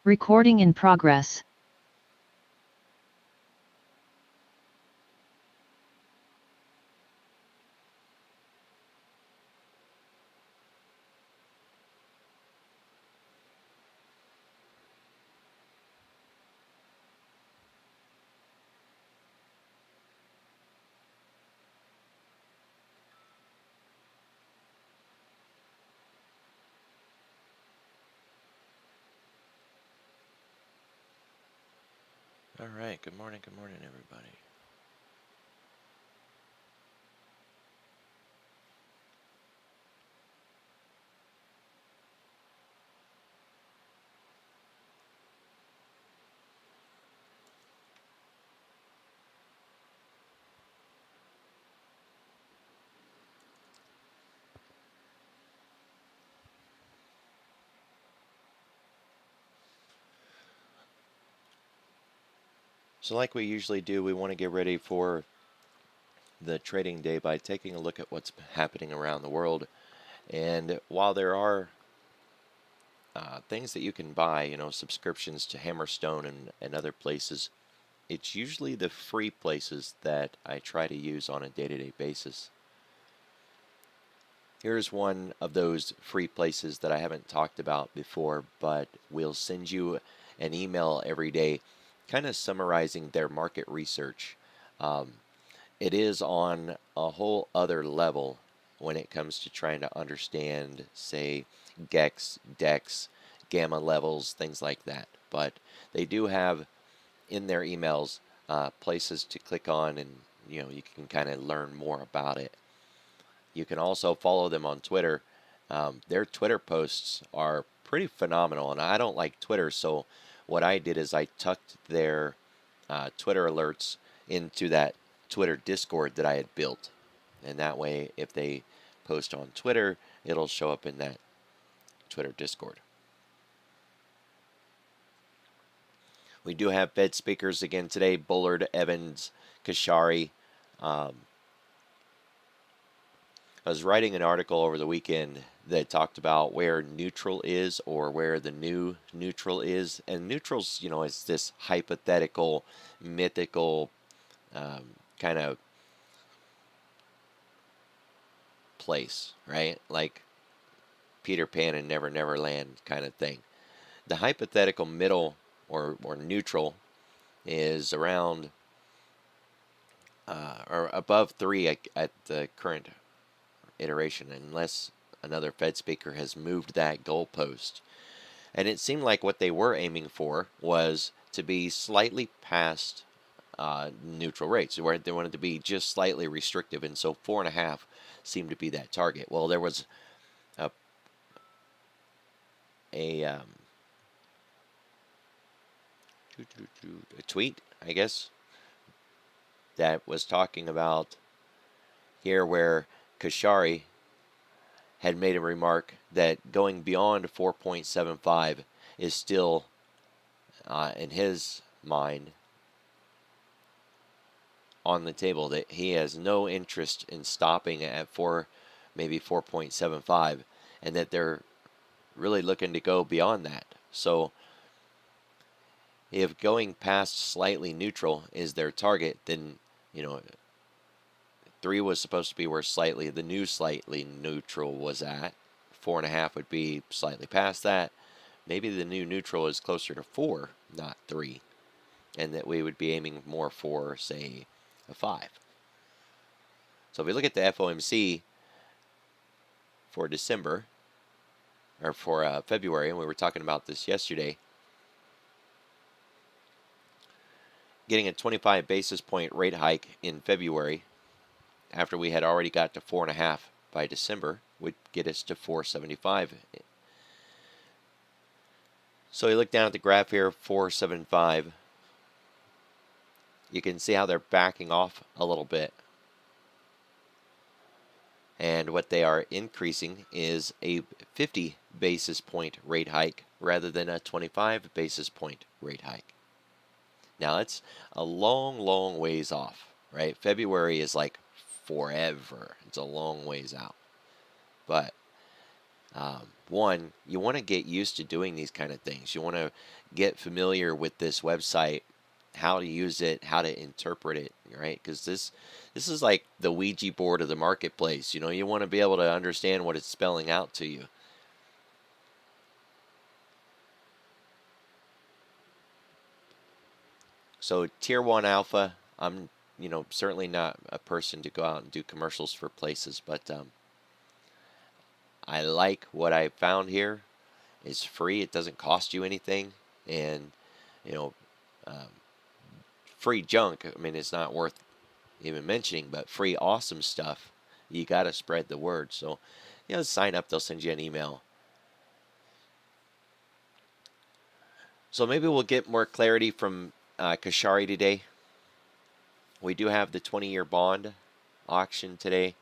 Recording in progress. All right, good morning, everybody. So like we usually do, we want to get ready for the trading day by taking a look at what's happening around the world. And while there are things that you can buy, subscriptions to Hammerstone and other places, it's usually the free places that I try to use on a day-to-day basis. Here's one of those free places that I haven't talked about before, but we'll send you an email every day kind of summarizing their market research. It is on a whole other level when it comes to trying to understand, say, GEX, DEX, gamma levels, things like that. But they do have in their emails places to click on, and you can kind of learn more about it. You can also follow them on Twitter. Their Twitter posts are pretty phenomenal, and I don't like Twitter, so what I did is I tucked their Twitter alerts into that Twitter Discord that I had built, and that way if they post on Twitter, it'll show up in that Twitter Discord. We do have Fed speakers again today: Bullard, Evans, Kashari. I was writing an article over the weekend that talked about where neutral is, or where the new neutral is. And neutral's, is this hypothetical, mythical kind of place, right? Like Peter Pan and Never Never Land kind of thing. The hypothetical middle or neutral is around or above 3 at the current iteration, unless another Fed speaker has moved that goalpost. And it seemed like what they were aiming for was to be slightly past neutral rates, where they wanted to be just slightly restrictive, and so 4.5 seemed to be that target. Well, there was a tweet, I guess, that was talking about here where Kashari had made a remark that going beyond 4.75 is still, in his mind, on the table, that he has no interest in stopping at maybe 4.75, and that they're really looking to go beyond that. So if going past slightly neutral is their target, then 3 was supposed to be where the new slightly neutral was at. 4.5 would be slightly past that. Maybe the new neutral is closer to 4, not 3, and that we would be aiming more for, say, a 5. So if we look at the FOMC for December, or for February, and we were talking about this yesterday, getting a 25 basis point rate hike in February after we had already got to 4.5 by December would get us to 475. So you look down at the graph here, 475. You can see how they're backing off a little bit. And what they are increasing is a 50 basis point rate hike rather than a 25 basis point rate hike. Now, it's a long, long ways off, right? February is like forever. It's a long ways out. But One, you want to get used to doing these kind of things. You want to get familiar with this website, how to use it, how to interpret it, right? Because this is like the Ouija board of the marketplace. You know, you want to be able to understand what it's spelling out to you. So tier one alpha, I'm certainly not a person to go out and do commercials for places, but I like what I found here. It's free. It doesn't cost you anything, and you know, um, free junk. I mean, it's not worth even mentioning, but free awesome stuff. You got to spread the word. So, sign up. They'll send you an email. So maybe we'll get more clarity from Kashari today. We do have the 20-year bond auction today,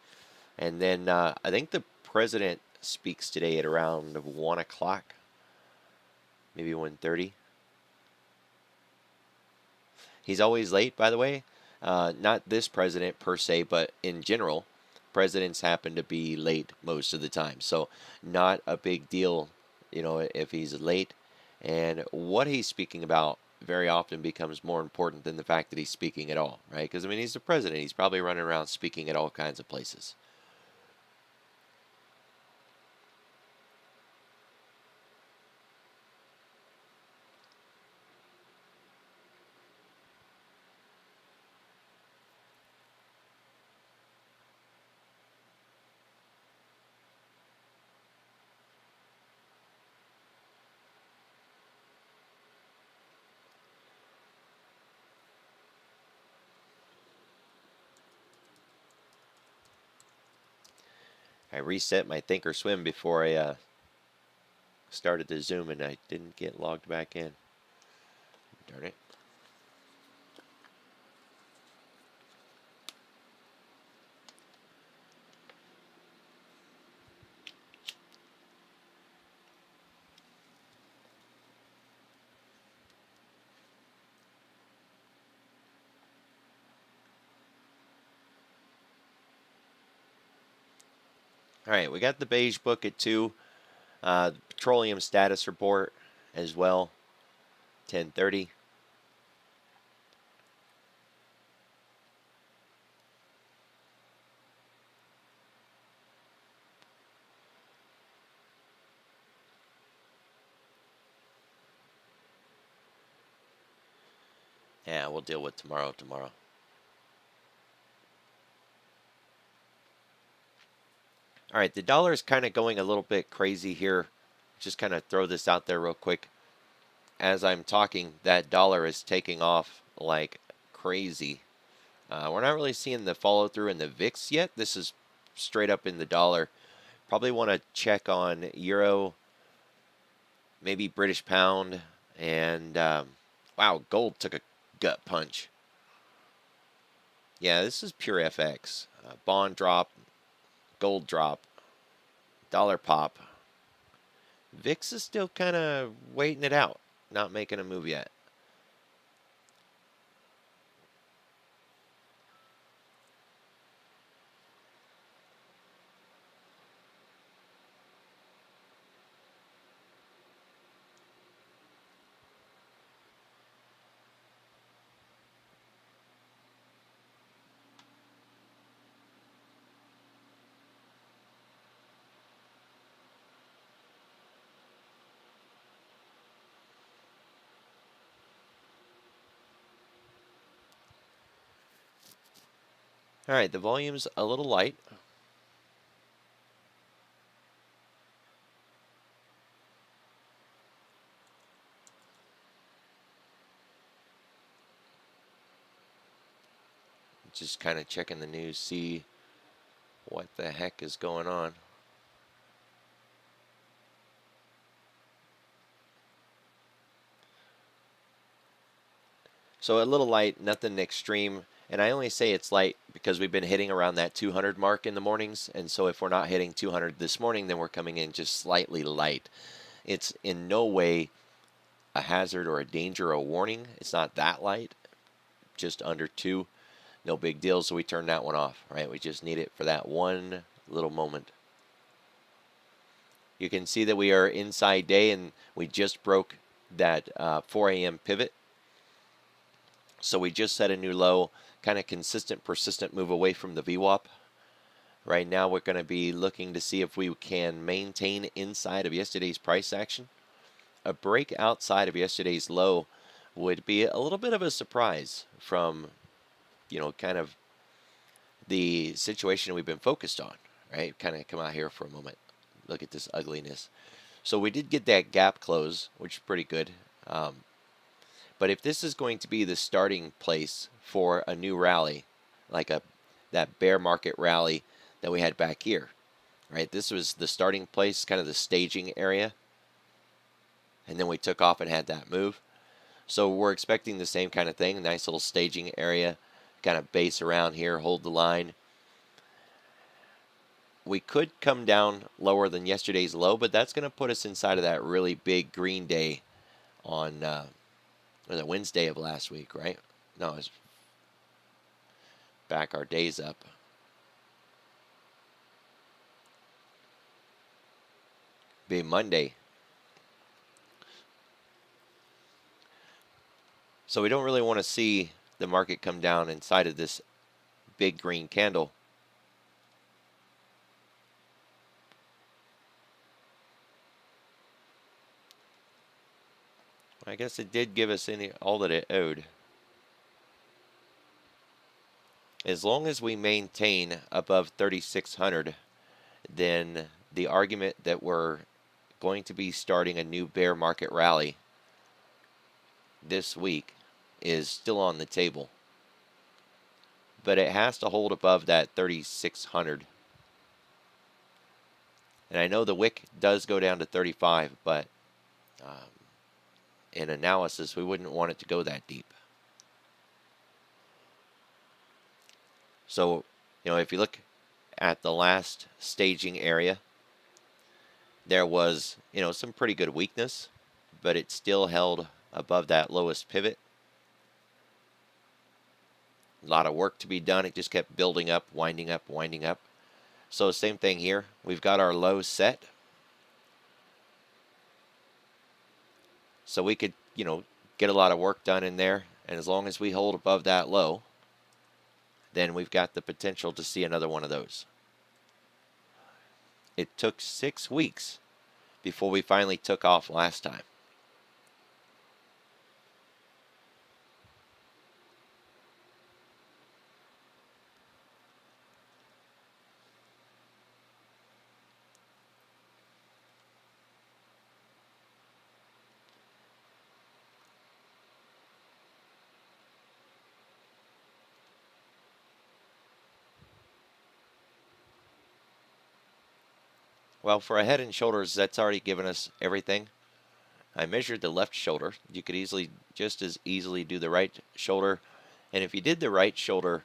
and then I think the president speaks today at around 1 o'clock, maybe 1:30. He's always late, by the way. Not this president per se, but in general, presidents happen to be late most of the time. So not a big deal, if he's late. And what he's speaking about very often becomes more important than the fact that he's speaking at all, right? Because, I mean, he's the president. He's probably running around speaking at all kinds of places. I reset my Thinkorswim before I started the Zoom, and I didn't get logged back in. Darn it. All right, we got the Beige book at 2. Petroleum status report as well, 10:30. Yeah, we'll deal with tomorrow. All right, the dollar is kind of going a little bit crazy here. Just kind of throw this out there real quick. As I'm talking, that dollar is taking off like crazy. We're not really seeing the follow through in the VIX yet. This is straight up in the dollar. Probably want to check on euro, maybe British pound, and wow, gold took a gut punch. Yeah, this is pure FX. Bond drop, gold drop, dollar pop. VIX is still kind of waiting it out, not making a move yet. All right, the volume's a little light. Just kind of checking the news, see what the heck is going on. So a little light, nothing extreme. And I only say it's light because we've been hitting around that 200 mark in the mornings. And so if we're not hitting 200 this morning, then we're coming in just slightly light. It's in no way a hazard or a danger or a warning. It's not that light, just under 2. No big deal, so we turn that one off, right? We just need it for that one little moment. You can see that we are inside day and we just broke that 4 a.m. pivot. So we just set a new low, kind of consistent, persistent move away from the VWAP. Right now we're going to be looking to see if we can maintain inside of yesterday's price action. A break outside of yesterday's low would be a little bit of a surprise from, kind of the situation we've been focused on, right? Kind of come out here for a moment. Look at this ugliness. So we did get that gap close, which is pretty good. But if this is going to be the starting place for a new rally, like that bear market rally that we had back here, right? This was the starting place, kind of the staging area. And then we took off and had that move. So we're expecting the same kind of thing, nice little staging area, kind of base around here, hold the line. We could come down lower than yesterday's low, but that's going to put us inside of that really big green day on the Wednesday of last week, right? No, it's back our days up. Be Monday. So we don't really want to see the market come down inside of this big green candle. I guess it did give us all that it owed. As long as we maintain above 3,600, then the argument that we're going to be starting a new bear market rally this week is still on the table. But it has to hold above that 3,600. And I know the wick does go down to 35, but in analysis, we wouldn't want it to go that deep. So, if you look at the last staging area, there was, some pretty good weakness, but it still held above that lowest pivot. A lot of work to be done. It just kept building up, winding up, winding up. So same thing here. We've got our low set. So we could, get a lot of work done in there. And as long as we hold above that low, then we've got the potential to see another one of those. It took 6 weeks before we finally took off last time. Well, for a head and shoulders, that's already given us everything. I measured the left shoulder. You could just as easily do the right shoulder. And if you did the right shoulder,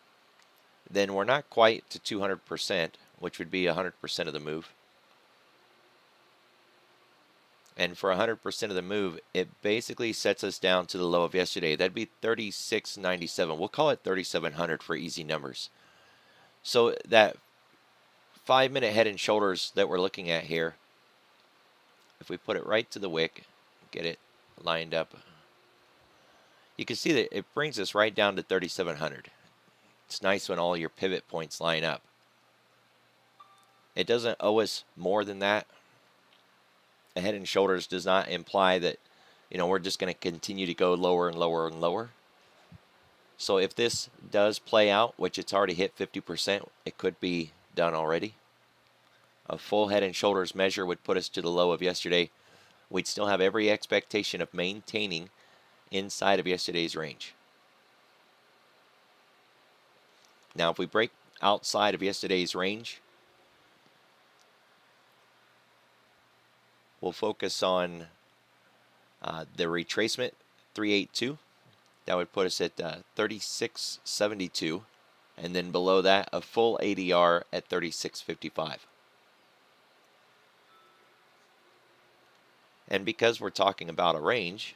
then we're not quite to 200%, which would be 100% of the move. And for 100% of the move, it basically sets us down to the low of yesterday. That'd be 36.97. We'll call it 3,700 for easy numbers. So that 5-minute head and shoulders that we're looking at here, if we put it right to the wick, get it lined up, you can see that it brings us right down to 3,700. It's nice when all your pivot points line up. It doesn't owe us more than that. A head and shoulders does not imply that, we're just going to continue to go lower and lower and lower. So if this does play out, which it's already hit 50%, it could be done already. A full head and shoulders measure would put us to the low of yesterday. We'd still have every expectation of maintaining inside of yesterday's range. Now, if we break outside of yesterday's range, we'll focus on the retracement 382. That would put us at 36.72. And then below that, a full ADR at 36.55. And because we're talking about a range,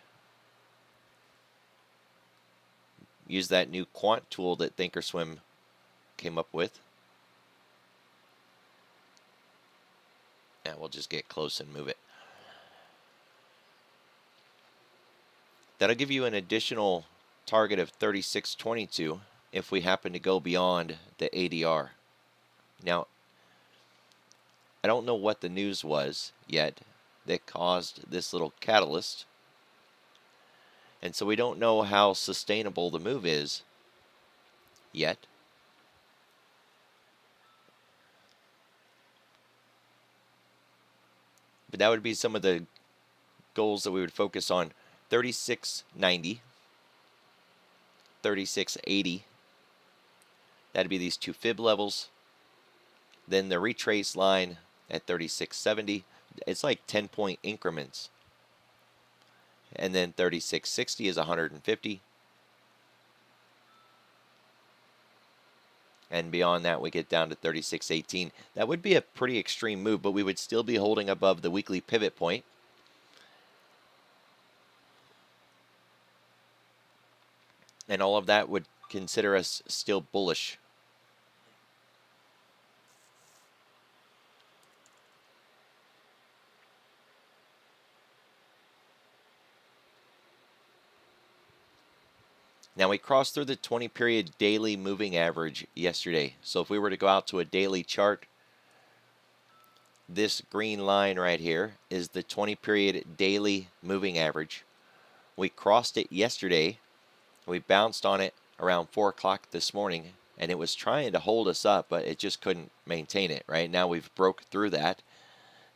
use that new quant tool that Thinkorswim came up with. And we'll just get close and move it. That'll give you an additional target of 36.22 if we happen to go beyond the ADR. Now, I don't know what the news was yet that caused this little catalyst, and so we don't know how sustainable the move is yet. But that would be some of the goals that we would focus on. 36.90, 36.80. That'd be these two fib levels. Then the retrace line at 36.70. It's like 10-point increments. And then 36.60 is 150. And beyond that, we get down to 36.18. That would be a pretty extreme move, but we would still be holding above the weekly pivot point. And all of that would consider us still bullish. Now we crossed through the 20-period daily moving average yesterday. So if we were to go out to a daily chart, this green line right here is the 20-period daily moving average. We crossed it yesterday. We bounced on it around 4 o'clock this morning, and it was trying to hold us up, but it just couldn't maintain it. Right now we've broke through that.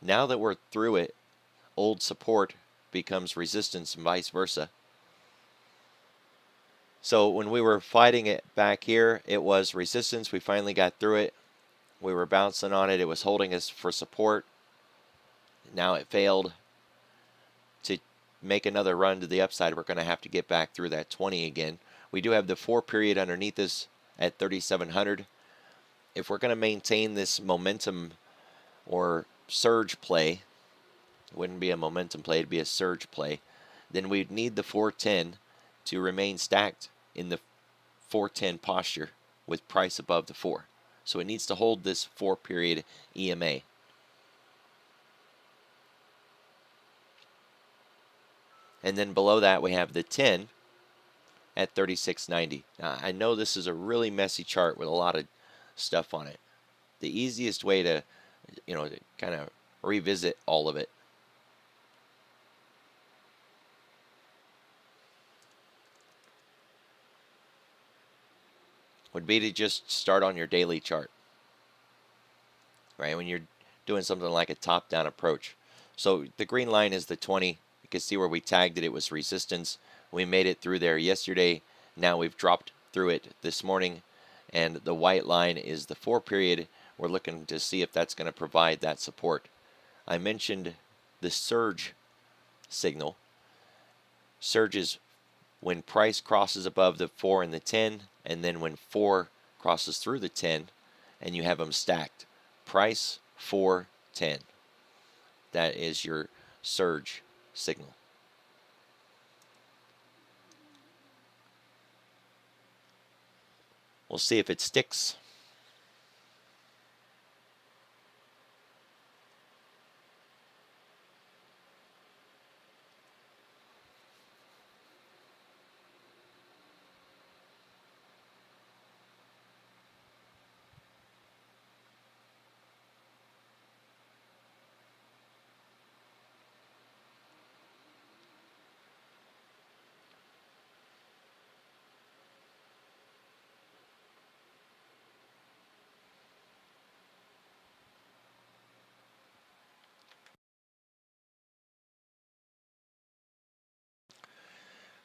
Now that we're through it, old support becomes resistance and vice versa. So when we were fighting it back here, it was resistance. We finally got through it. We were bouncing on it. It was holding us for support. Now it failed. To make another run to the upside, we're going to have to get back through that 20 again. We do have the 4-period underneath us at 3,700. If we're going to maintain this momentum or surge play, it wouldn't be a momentum play, it'd be a surge play, then we'd need the 410 to remain stacked in the 410 posture with price above the 4. So it needs to hold this 4-period EMA. And then below that we have the 10 at 36.90. Now I know this is a really messy chart with a lot of stuff on it. The easiest way to, to kind of revisit all of it would be to just start on your daily chart, right? When you're doing something like a top-down approach. So the green line is the 20. You can see where we tagged it. It was resistance. We made it through there yesterday. Now we've dropped through it this morning. And the white line is the 4-period. We're looking to see if that's going to provide that support. I mentioned the surge signal. Surge is when price crosses above the 4 and the 10, and then when 4 crosses through the 10, and you have them stacked. Price, 4, 10. That is your surge signal. We'll see if it sticks.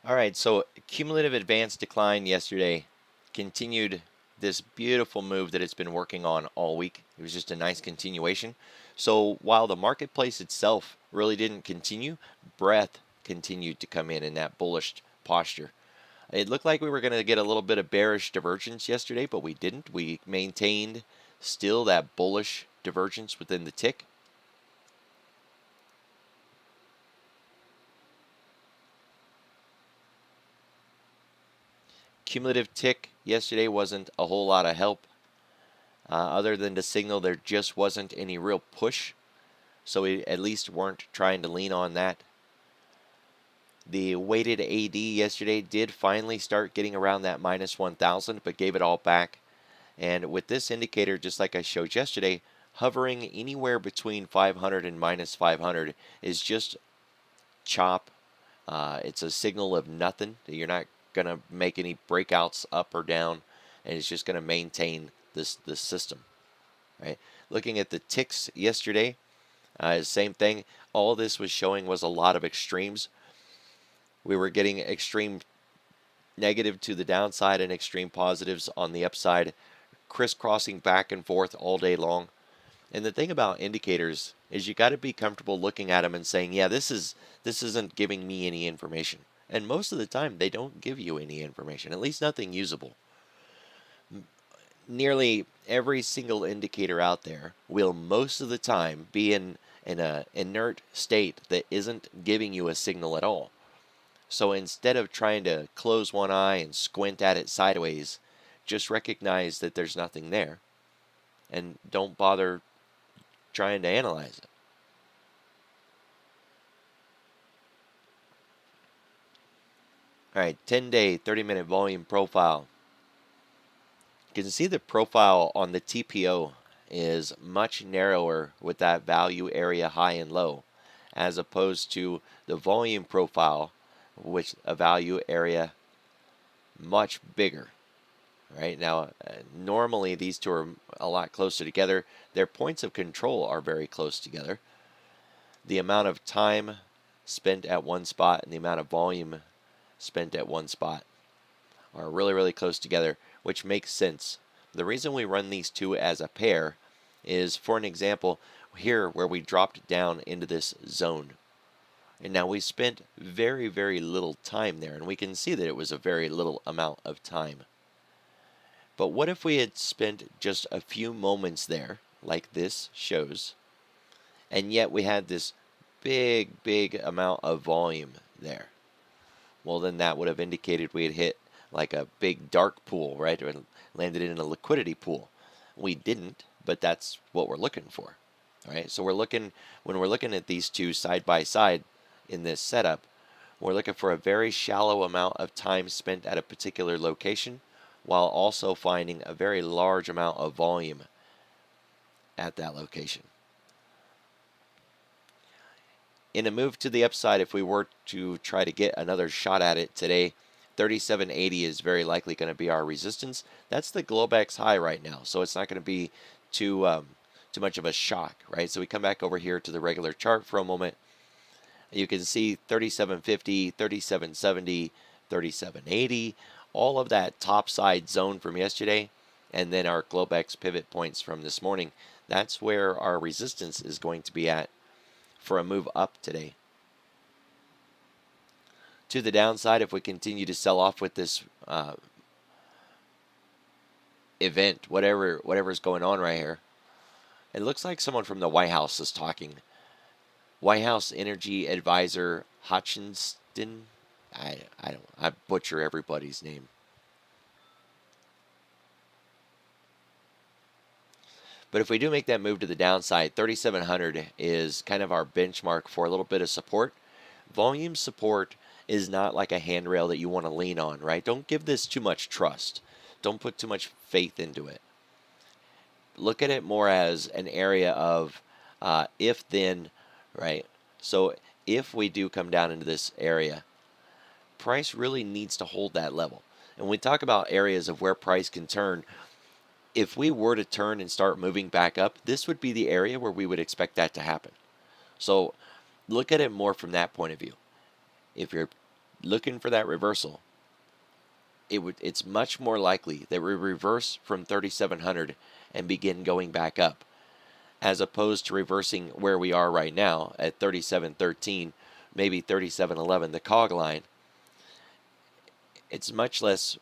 All right, so cumulative advance decline yesterday continued this beautiful move that it's been working on all week. It was just a nice continuation. So while the marketplace itself really didn't continue, breadth continued to come in that bullish posture. It looked like we were going to get a little bit of bearish divergence yesterday, but we didn't. We maintained still that bullish divergence within the tick. Cumulative tick yesterday wasn't a whole lot of help. Other than to signal there just wasn't any real push so we at least weren't trying to lean on that. The weighted AD yesterday did finally start getting around that minus 1,000, but gave it all back. And with this indicator, just like I showed yesterday, hovering anywhere between 500 and minus 500 is just chop. It's a signal of nothing. You're not going to make any breakouts up or down, and it's just going to maintain this system, right? Looking at the ticks yesterday, same thing. All this was showing was a lot of extremes. We were getting extreme negative to the downside and extreme positives on the upside, crisscrossing back and forth all day long. And the thing about indicators is you got to be comfortable looking at them and saying, yeah, this isn't giving me any information. And most of the time, they don't give you any information, at least nothing usable. Nearly every single indicator out there will most of the time be in an inert state that isn't giving you a signal at all. So instead of trying to close one eye and squint at it sideways, just recognize that there's nothing there and don't bother trying to analyze it. All right, 10-day, 30-minute volume profile. You can see the profile on the TPO is much narrower with that value area high and low, as opposed to the volume profile, which a value area much bigger. Right now, normally these two are a lot closer together. Their points of control are very close together. The amount of time spent at one spot and the amount of volume spent at one spot are really, really close together, which makes sense. The reason we run these two as a pair is, for an example, here where we dropped down into this zone. And now we spent very, very little time there, and we can see that it was a very little amount of time. But what if we had spent just a few moments there, like this shows, and yet we had this big, big amount of volume there? Well, then that would have indicated we had hit like a big dark pool, right? Or landed in a liquidity pool. We didn't, but that's what we're looking for, right? So when we're looking at these two side by side in this setup, we're looking for a very shallow amount of time spent at a particular location, while also finding a very large amount of volume at that location. In a move to the upside, if we were to try to get another shot at it today, 3780 is very likely going to be our resistance. That's the Globex high right now, so it's not going to be too much of a shock, right? So we come back over here to the regular chart for a moment. You can see 3750, 3770, 3780, all of that top side zone from yesterday, and then our Globex pivot points from this morning. That's where our resistance is going to be at for a move up today. To the downside, if we continue to sell off with this event, whatever's going on right here, it looks like someone from the White House is talking. White House Energy Advisor Hutchinson. I butcher everybody's name. But if we do make that move to the downside, 3,700 is kind of our benchmark for a little bit of support. Volume support is not like a handrail that you want to lean on, right? Don't give this too much trust. Don't put too much faith into it. Look at it more as an area of if then, right? So if we do come down into this area, price really needs to hold that level. And when we talk about areas of where price can turn, if we were to turn and start moving back up, this would be the area where we would expect that to happen. So look at it more from that point of view. If you're looking for that reversal, it's much more likely that we reverse from 3,700 and begin going back up, as opposed to reversing where we are right now at 37.13, maybe 37.11, the cog line. It's much less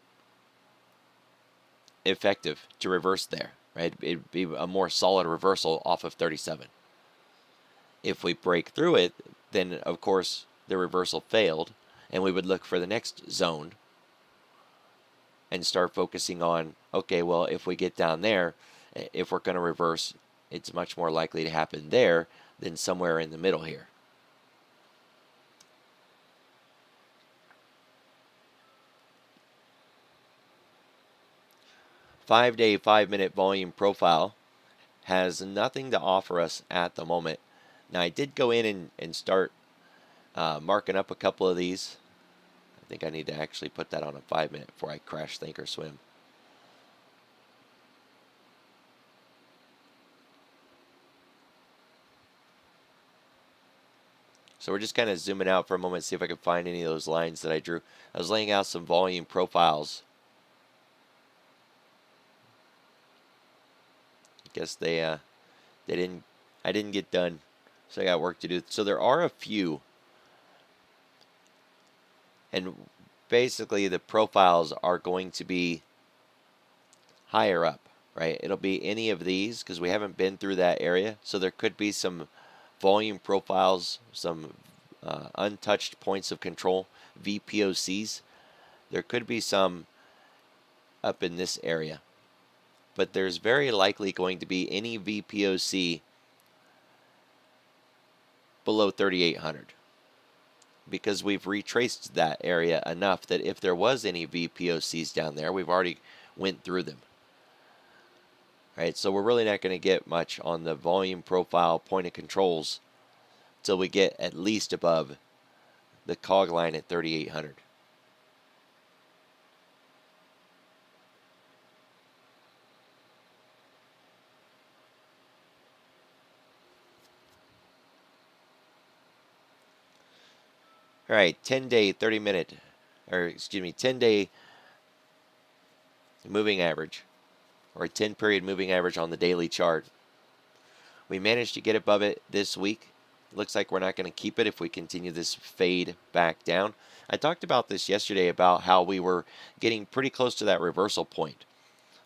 effective to reverse there, right? It'd be a more solid reversal off of 37. If we break through it, then of course the reversal failed, and we would look for the next zone and start focusing on, okay, well, if we get down there, if we're going to reverse, it's much more likely to happen there than somewhere in the middle here. Five-day, 5-minute volume profile has nothing to offer us at the moment. Now I did go in and start marking up a couple of these. I think I need to actually put that on a 5-minute before I crash, think, or swim. So we're just kind of zooming out for a moment, see if I can find any of those lines that I drew. I was laying out some volume profiles. I guess they didn't. I didn't get done, so I got work to do. So there are a few, and basically the profiles are going to be higher up, right? It'll be any of these because we haven't been through that area. So there could be some volume profiles, some untouched points of control, VPOCs. There could be some up in this area, but there's very likely going to be any VPOC below 3,800 because we've retraced that area enough that if there was any VPOCs down there, we've already went through them. Right, so we're really not going to get much on the volume profile point of controls until we get at least above the cog line at 3,800. All right, 10-day, 30-minute, or excuse me, 10-day moving average, or a 10-period moving average on the daily chart. We managed to get above it this week. Looks like we're not going to keep it if we continue this fade back down. I talked about this yesterday about how we were getting pretty close to that reversal point.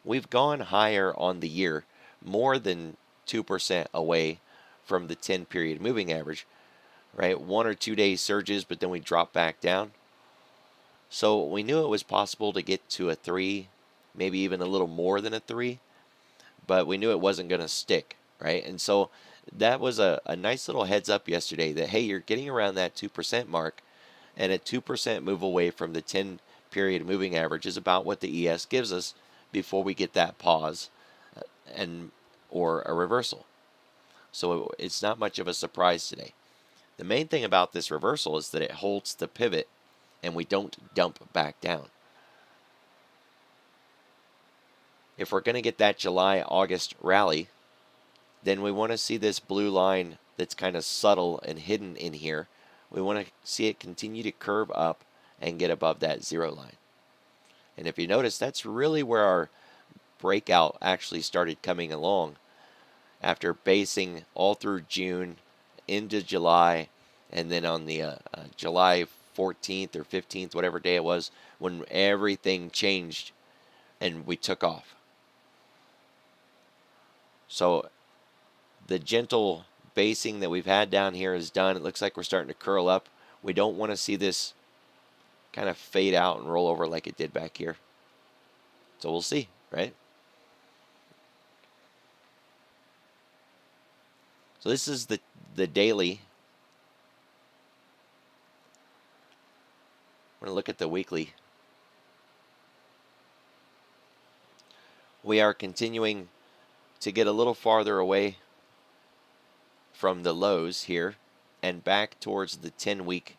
We've gone higher on the year, more than 2% away from the 10-period moving average, right? 1 or 2 day surges, but then we drop back down. So we knew it was possible to get to a 3, maybe even a little more than a 3, but we knew it wasn't going to stick, right? And so that was a nice little heads up yesterday that, hey, you're getting around that 2% mark, and a 2% move away from the 10-period moving average is about what the ES gives us before we get that pause or a reversal. So it's not much of a surprise today. The main thing about this reversal is that it holds the pivot and we don't dump back down. If we're going to get that July-August rally, then we want to see this blue line that's kind of subtle and hidden in here. We want to see it continue to curve up and get above that 0 line. And if you notice, that's really where our breakout actually started coming along after basing all through June into July, and then on the July 14th or 15th, whatever day it was, when everything changed and we took off. So the gentle basing that we've had down here is done. It looks like we're starting to curl up. We don't want to see this kind of fade out and roll over like it did back here. So we'll see, right? So this is the daily. We're going to look at the weekly. We are continuing to get a little farther away from the lows here and back towards the 10-week.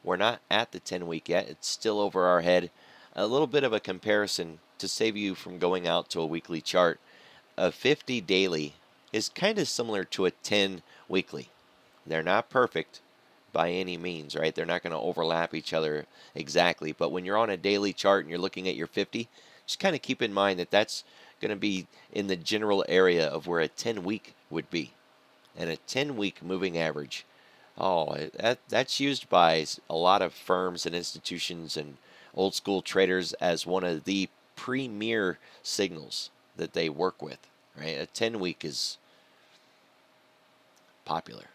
We're not at the 10-week yet. It's still over our head. A little bit of a comparison to save you from going out to a weekly chart. A 50 daily is kind of similar to a 10 weekly. They're not perfect by any means, right? They're not going to overlap each other exactly. But when you're on a daily chart and you're looking at your 50, just kind of keep in mind that that's going to be in the general area of where a 10-week would be. And a 10-week moving average, that's used by a lot of firms and institutions and old school traders as one of the premier signals that they work with, right? A 10-week is popular.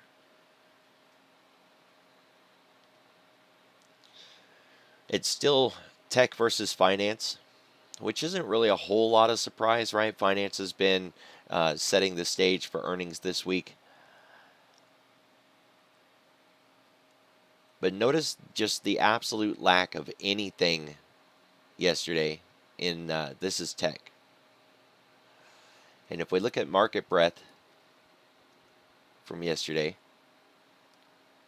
It's still tech versus finance, which isn't really a whole lot of surprise, right? Finance has been setting the stage for earnings this week. But notice just the absolute lack of anything yesterday in this is tech. And if we look at market breadth from yesterday,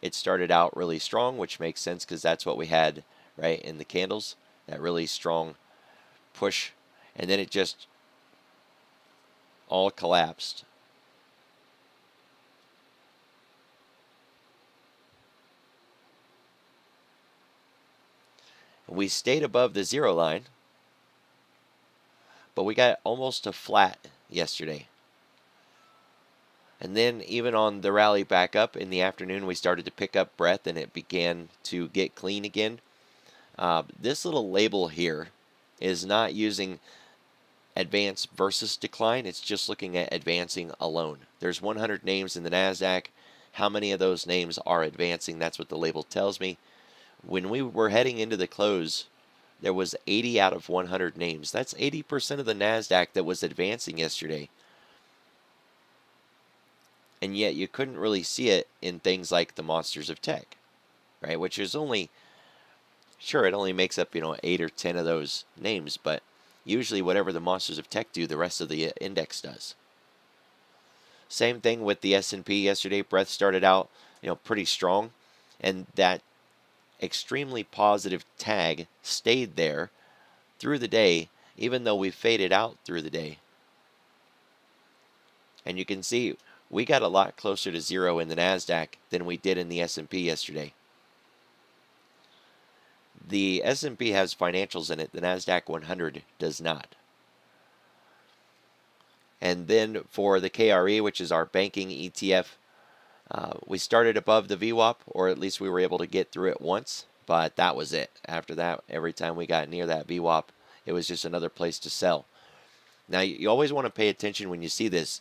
it started out really strong, which makes sense because that's what we had right in the candles, that really strong push, and then it just all collapsed. We stayed above the zero line, but we got almost a flat yesterday. And then even on the rally back up in the afternoon, we started to pick up breath and it began to get clean again. This little label here is not using advance versus decline. It's just looking at advancing alone. There's 100 names in the NASDAQ. How many of those names are advancing? That's what the label tells me. When we were heading into the close, there was 80 out of 100 names. That's 80% of the NASDAQ that was advancing yesterday. And yet you couldn't really see it in things like the monsters of tech, right? Which is only, sure, it only makes up, 8 or 10 of those names, but usually whatever the monsters of tech do, the rest of the index does. Same thing with the S&P yesterday. Breath started out, pretty strong, and that extremely positive tag stayed there through the day, even though we faded out through the day. And you can see we got a lot closer to zero in the NASDAQ than we did in the S&P yesterday. The S&P has financials in it. The NASDAQ 100 does not. And then for the KRE, which is our banking ETF, we started above the VWAP, or at least we were able to get through it once, but that was it. After that, every time we got near that VWAP, it was just another place to sell. Now, you always want to pay attention when you see this.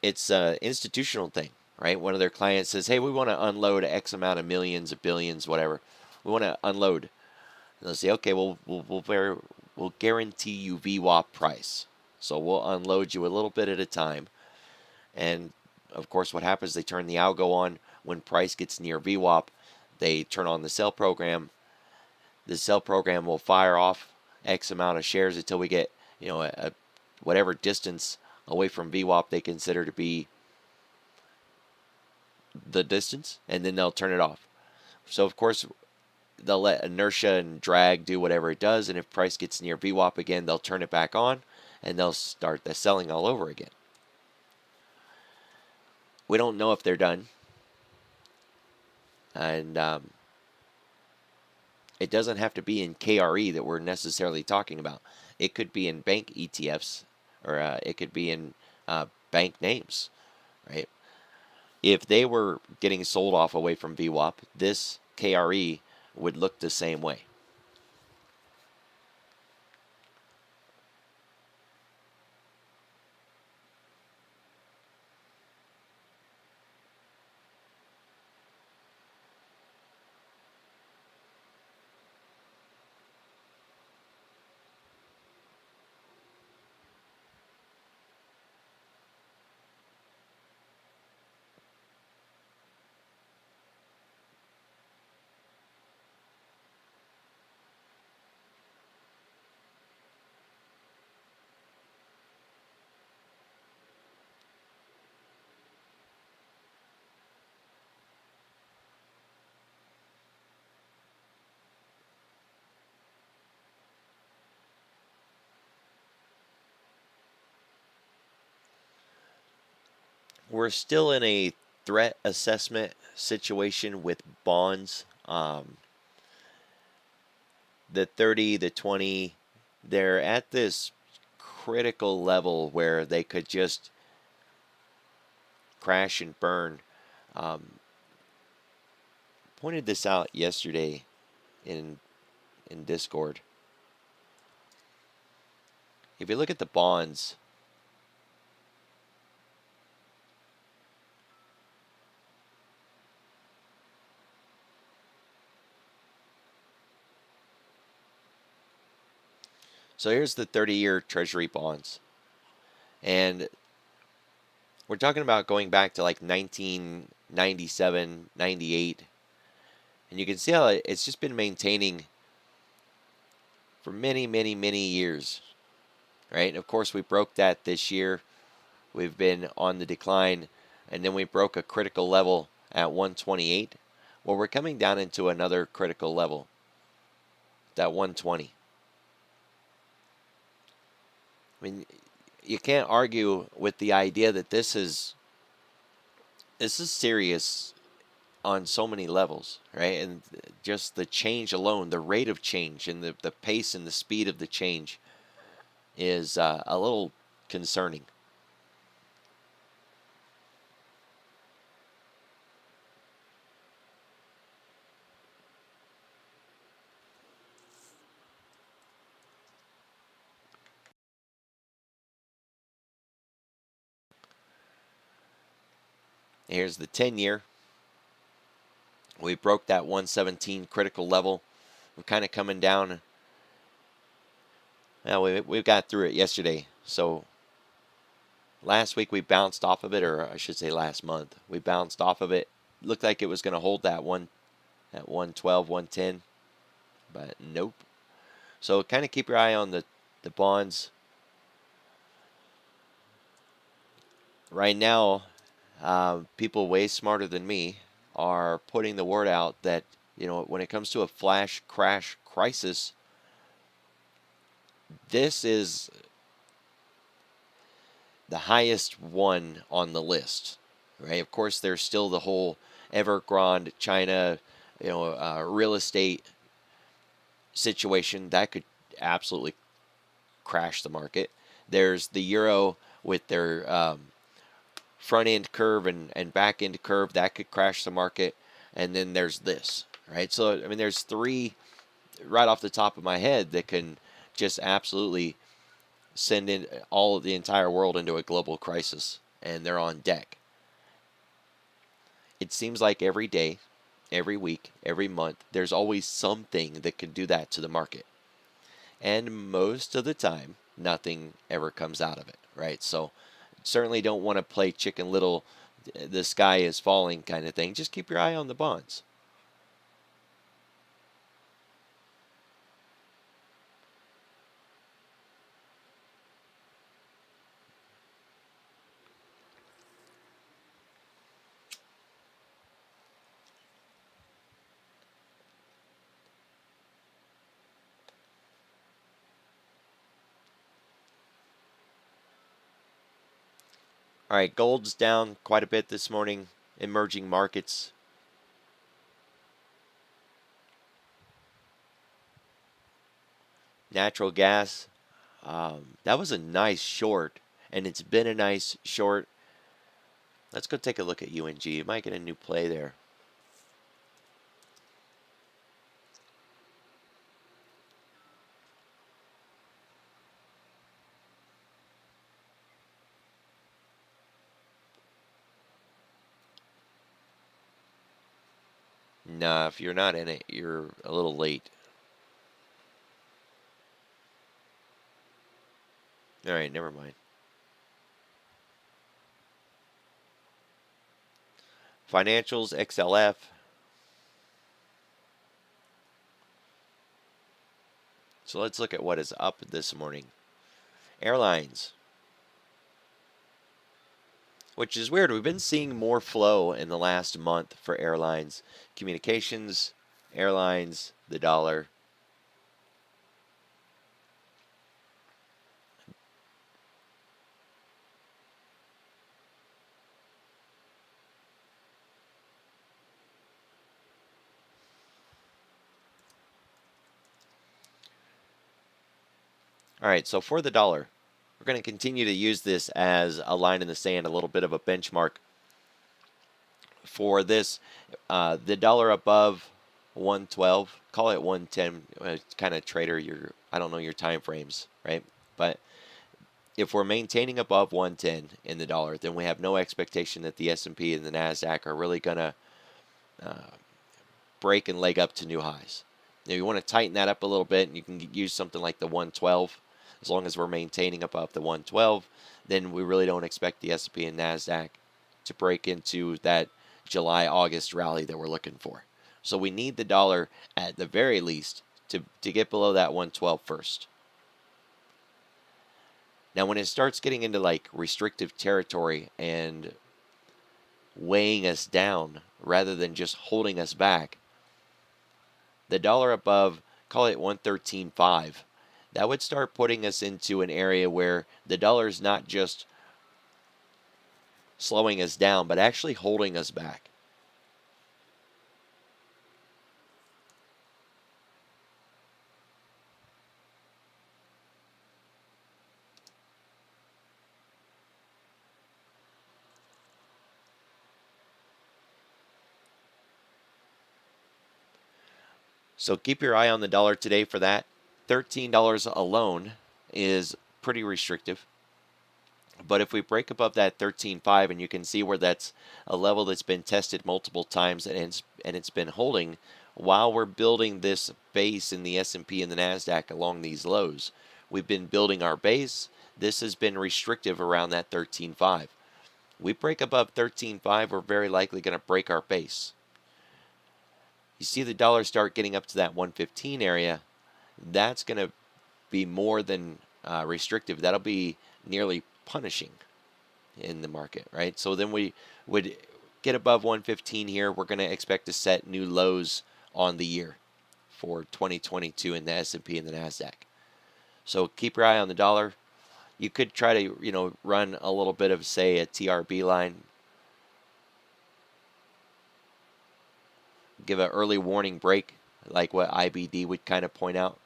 It's an institutional thing, right? One of their clients says, hey, we want to unload X amount of millions, of billions, whatever. We want to unload. And they'll say, okay, well, we'll guarantee you VWAP price. So we'll unload you a little bit at a time. And, of course, what happens, they turn the algo on. When price gets near VWAP, they turn on the sell program. The sell program will fire off X amount of shares until we get, whatever distance away from VWAP they consider to be the distance, and then they'll turn it off. So, of course, they'll let inertia and drag do whatever it does, and if price gets near VWAP again, they'll turn it back on, and they'll start the selling all over again. We don't know if they're done, and it doesn't have to be in KRE that we're necessarily talking about. It could be in bank ETFs, or it could be in bank names, right? If they were getting sold off away from VWAP, this KRE would look the same way. We're still in a threat assessment situation with bonds. The 30, the 20, they're at this critical level where they could just crash and burn. Pointed this out yesterday in Discord. If you look at the bonds, so here's the 30-year Treasury bonds. And we're talking about going back to like 19 97, 98. And you can see how it's just been maintaining for many, many, many years, right? And of course, we broke that this year. We've been on the decline, and then we broke a critical level at 128. Well, we're coming down into another critical level, that 120. I mean, you can't argue with the idea that this is serious on so many levels, right? And just the change alone, the rate of change and the pace and the speed of the change is a little concerning. Here's the 10-year. We broke that 117 critical level. We're kind of coming down. Well, we got through it yesterday. So last week we bounced off of it, or I should say last month. We bounced off of it. Looked like it was going to hold that 112, 110, but nope. So kind of keep your eye on the bonds. Right now, people way smarter than me are putting the word out that, when it comes to a flash crash crisis, this is the highest one on the list, right? Of course, there's still the whole Evergrande China, real estate situation that could absolutely crash the market. There's the euro with their front end curve and back end curve that could crash the market. And then there's this, right? So, I mean, there's three right off the top of my head that can just absolutely send in all of the entire world into a global crisis, and they're on deck. It seems like every day, every week, every month, there's always something that can do that to the market. And most of the time, nothing ever comes out of it, right? So certainly don't want to play Chicken Little, the sky is falling kind of thing. Just keep your eye on the bonds. All right, gold's down quite a bit this morning. Emerging markets. Natural gas. That was a nice short, and it's been a nice short. Let's go take a look at UNG. You might get a new play there. Nah, if you're not in it, you're a little late. All right, never mind. Financials, XLF. So let's look at what is up this morning. Airlines, which is weird. We've been seeing more flow in the last month for airlines. Communications, airlines, the dollar. All right, so for the dollar, we're going to continue to use this as a line in the sand, a little bit of a benchmark for this. The dollar above 112, call it 110, kind of trader. I don't know your time frames, right? But if we're maintaining above 110 in the dollar, then we have no expectation that the S&P and the Nasdaq are really going to break and leg up to new highs. Now you want to tighten that up a little bit, and you can use something like the 112. As long as we're maintaining above the 112, then we really don't expect the S&P and Nasdaq to break into that July August rally that we're looking for. So we need the dollar at the very least to get below that 112 first. Now when it starts getting into like restrictive territory and weighing us down rather than just holding us back, the dollar above, call it 113.5, that would start putting us into an area where the dollar is not just slowing us down, but actually holding us back. So keep your eye on the dollar today for that. $13 alone is pretty restrictive. But if we break above that 13.5, and you can see where that's a level that's been tested multiple times and it's been holding while we're building this base in the S&P and the NASDAQ along these lows. We've been building our base. This has been restrictive around that 13.5. We break above 13.5, we're very likely going to break our base. You see the dollar start getting up to that 115 area, that's going to be more than restrictive. That'll be nearly punishing in the market, right? So then we would get above 115 here. We're going to expect to set new lows on the year for 2022 in the S&P and the NASDAQ. So keep your eye on the dollar. You could try to, run a little bit of, say, a TRB line. Give an early warning break, like what IBD would kind of point out.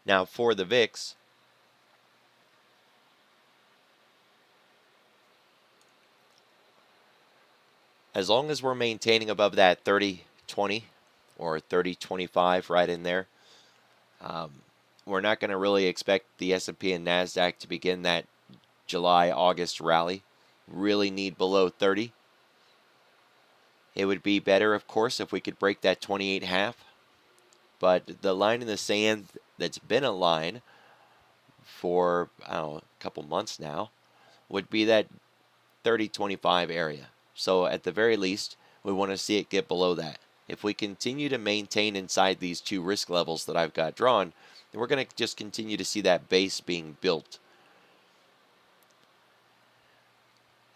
Now for the VIX, as long as we're maintaining above that 30-20 or 30-25 right in there, we're not going to really expect the S&P and NASDAQ to begin that July-August rally. Really need below 30. It would be better, of course, if we could break that 28.5. But the line in the sand that's been a line for, I don't know, a couple months now would be that 30-25 area. So at the very least, we want to see it get below that. If we continue to maintain inside these two risk levels that I've got drawn, then we're going to just continue to see that base being built.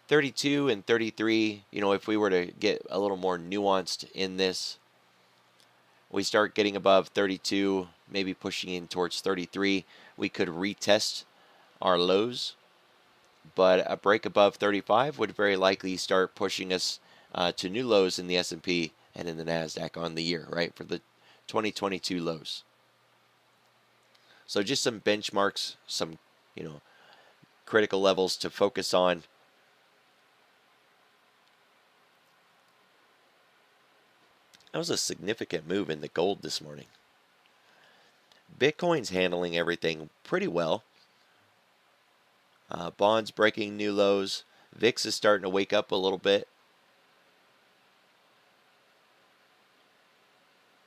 32 and 33, if we were to get a little more nuanced in this, we start getting above 32, maybe pushing in towards 33, we could retest our lows. But a break above 35 would very likely start pushing us to new lows in the S&P and in the NASDAQ on the year, right, for the 2022 lows. So just some benchmarks, some, critical levels to focus on. That was a significant move in the gold this morning. Bitcoin's handling everything pretty well. Bonds breaking new lows. VIX is starting to wake up a little bit.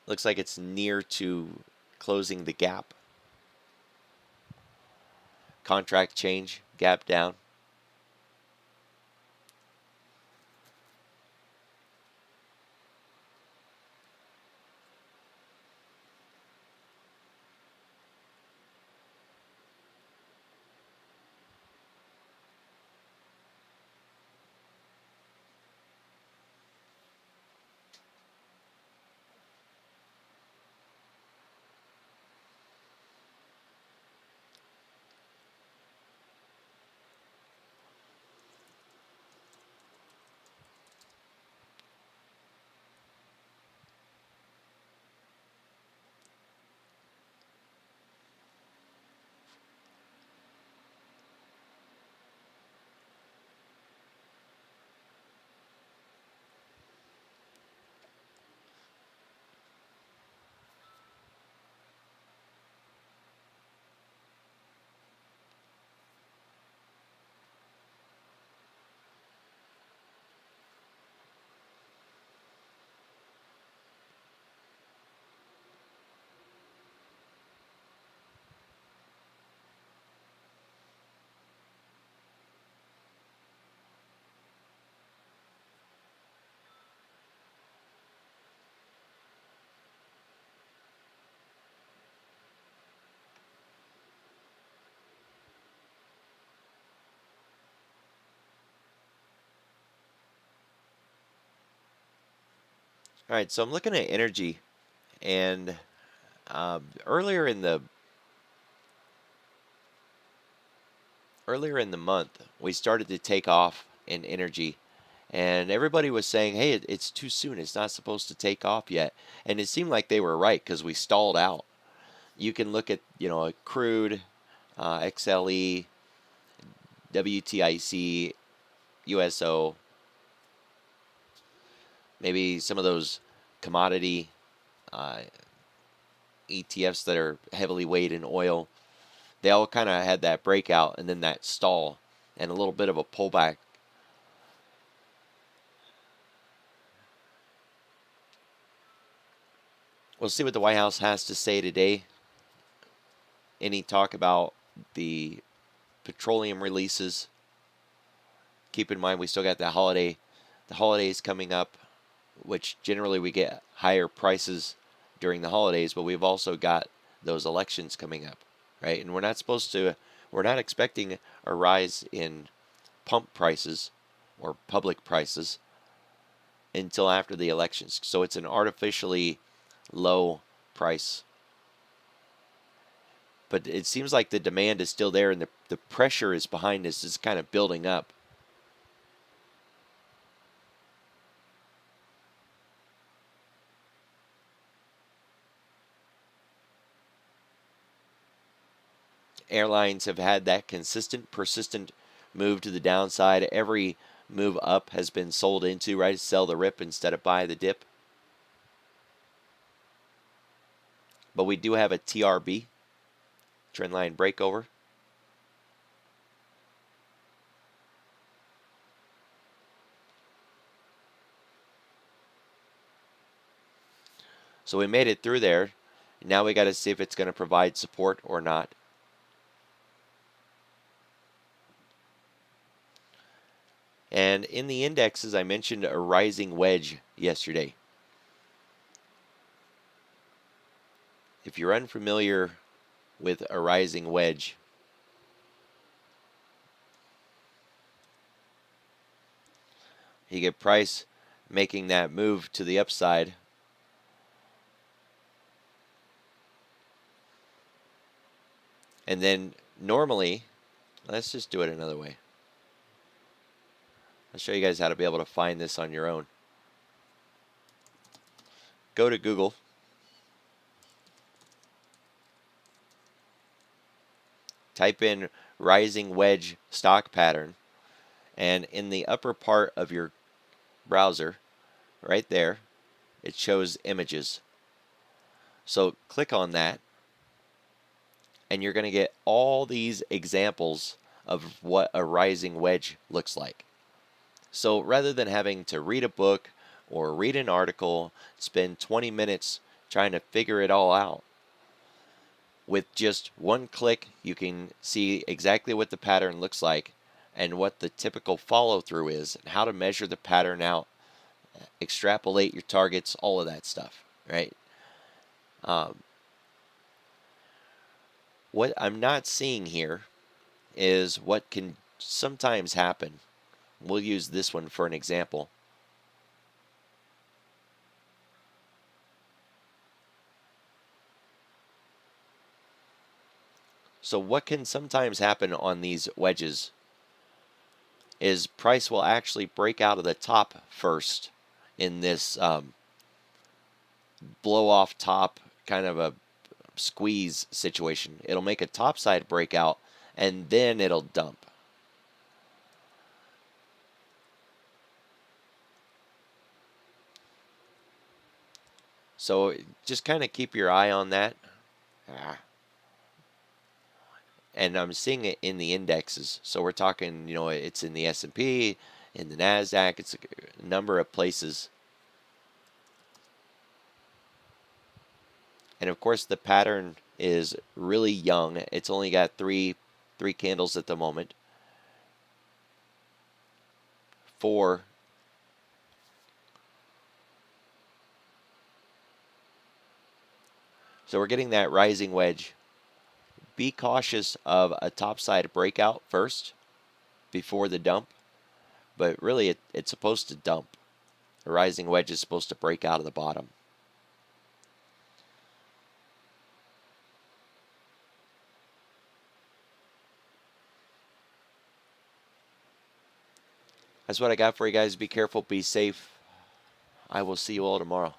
Looks like it's near to closing the gap. Contract change, gap down. All right, so I'm looking at energy, and earlier in the month, we started to take off in energy, and everybody was saying, "Hey, it's too soon. It's not supposed to take off yet." And it seemed like they were right because we stalled out. You can look at a crude, XLE, WTIC, USO, maybe some of those commodity uh, ETFs that are heavily weighted in oil. They all kind of had that breakout and then that stall and a little bit of a pullback. We'll see what the White House has to say today. Any talk about the petroleum releases. Keep in mind we still got the holidays coming up, which generally we get higher prices during the holidays, but we've also got those elections coming up, right? And we're not expecting a rise in pump prices or public prices until after the elections. So it's an artificially low price. But it seems like the demand is still there and the pressure is behind this is kind of building up. Airlines have had that consistent, persistent move to the downside. Every move up has been sold into, right? Sell the rip instead of buy the dip. But we do have a TRB, trendline breakover. So we made it through there. Now we got to see if it's going to provide support or not. And in the indexes, I mentioned a rising wedge yesterday. If you're unfamiliar with a rising wedge, you get price making that move to the upside. And then normally, let's just do it another way. I'll show you guys how to be able to find this on your own. Go to Google. Type in rising wedge stock pattern. And in the upper part of your browser, right there, it shows images. So click on that. And you're going to get all these examples of what a rising wedge looks like. So rather than having to read a book or read an article, spend 20 minutes trying to figure it all out, with just one click, you can see exactly what the pattern looks like and what the typical follow through is and how to measure the pattern out, extrapolate your targets, all of that stuff, right? What I'm not seeing here is what can sometimes happen. We'll use this one for an example. So what can sometimes happen on these wedges is price will actually break out of the top first in this blow off top kind of a squeeze situation. It'll make a topside breakout and then it'll dump. So just kind of keep your eye on that. And I'm seeing it in the indexes. So we're talking, it's in the S&P, in the NASDAQ, it's a number of places. And of course the pattern is really young. It's only got three candles at the moment. 4. So we're getting that rising wedge. Be cautious of a topside breakout first before the dump, but really it's supposed to dump. A rising wedge is supposed to break out of the bottom. That's what I got for you guys. Be careful, be safe. I will see you all tomorrow.